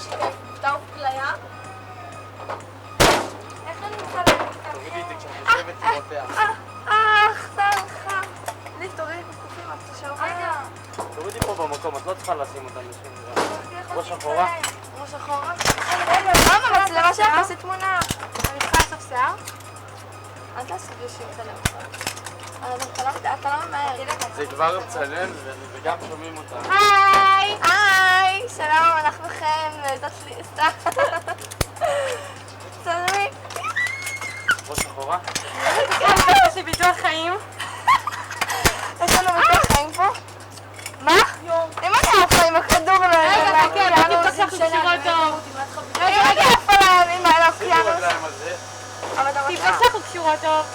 ממש כיף, תעוף פליה. איך אני מתחלקת ככה? תורידי את זה כשאת יושבת לרותח. סלחה. לי, תורידי את הקופים, את תשאר. רגע. תורידי פה במקום, את לא צריכה לשים אותם בשביל זה. ראש אחורה. ראש אחורה. למה מצלמה שלך עשית תמונה? אני צריכה לעשות שיער? אל תעשי לי שיצלם אותך. אתה לא ממהר. זה כבר מצלם וגם שומעים אותה. היי, שלום, אנחנו חן, זאת לי, סתם. צלמי. ראש אחורה. יש לי ביטוח חיים. יש לנו ביטוח חיים פה? מה? אם אני עפה עם הכדור לא יודע. רגע, חכה, בוא תבדוק שאנחנו קשירות טוב. רגע, אם אני עפה להם עם האוקיינוס. תבדוק שאנחנו קשירות טוב.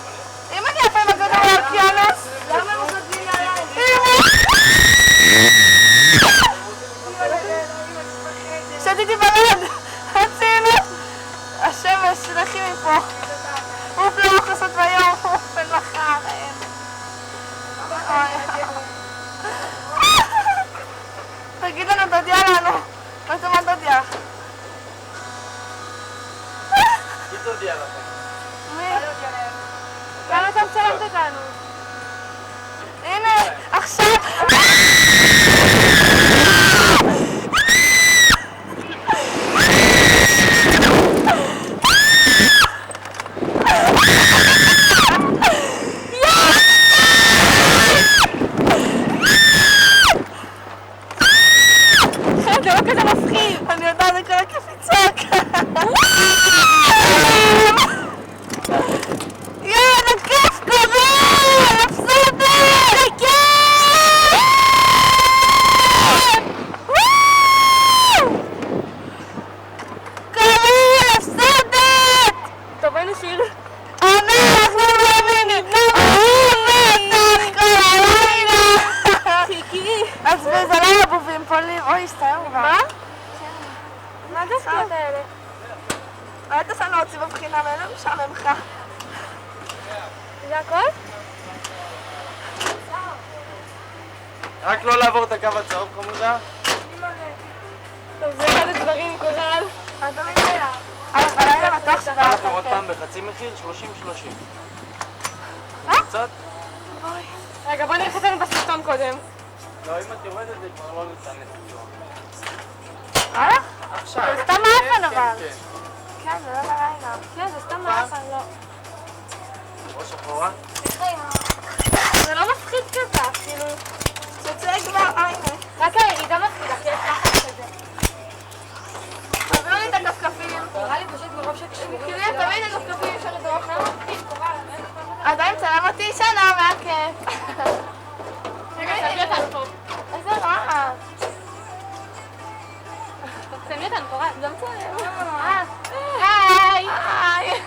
אם אני עפה עם הכדור לאוקיינוס. למה הם עושות לי נעליים? שתיתי בלד! רצינו! השמש, לכי מפה. אוף לא מכוסות ביום, אוף אין מחר. תגיד לנו, תודיע לנו. מה זאת אומרת תודיע? היא תודיע לכם. מי? למה אתה מצלמת אותנו? הנה, עכשיו! זה לא כזה מפחיד! אני יודעת, זה קורה כיף לצעוק! יאללה, כיף קורה! הפסדת! קורה, הפסדת! טוב, היינו שיר. אנחנו מבינים! כל הלילה! חיכי! אז זה לא הבובים פה לי, אוי, הסתיים כבר. מה? מה זה הסתיים האלה? אל תעשה לנו הוציא בבחינה, ואין לנו שם ממך. זה הכל? רק לא לעבור את הקו הצהוב חמודה. טוב, זה אחד הדברים, קורל. מה אתה מגיע? אבל בלילה בטוח שבא נתן לכם עוד פעם בחצי מחיר, 30-30. קצת? רגע, בוא נלך אצלנו בסרטון קודם. לא, אם את יורדת זה כבר לא ניתן לצלוח. הלאה? עכשיו. זה סתם מאפן אבל. כן. כן, זה לא בלילה. כן, זה סתם מאפן, לא. ראש אחורה. זה לא מפחיד כזה, כאילו... שצא כבר, הנה. רק הירידה מפחידה, כי יש לחץ כזה. תביאו לי את הכפכפים. נראה לי פשוט מרוב שקשורים. כאילו, תביאי את הכפכפים, אפשר לדרוך לנו. עדיין צלם אותי שנה, מה כיף. רגע, תביא אותנו פה. איזה רע. תצלמי אותנו, קורל. גם צלם. היי. היי.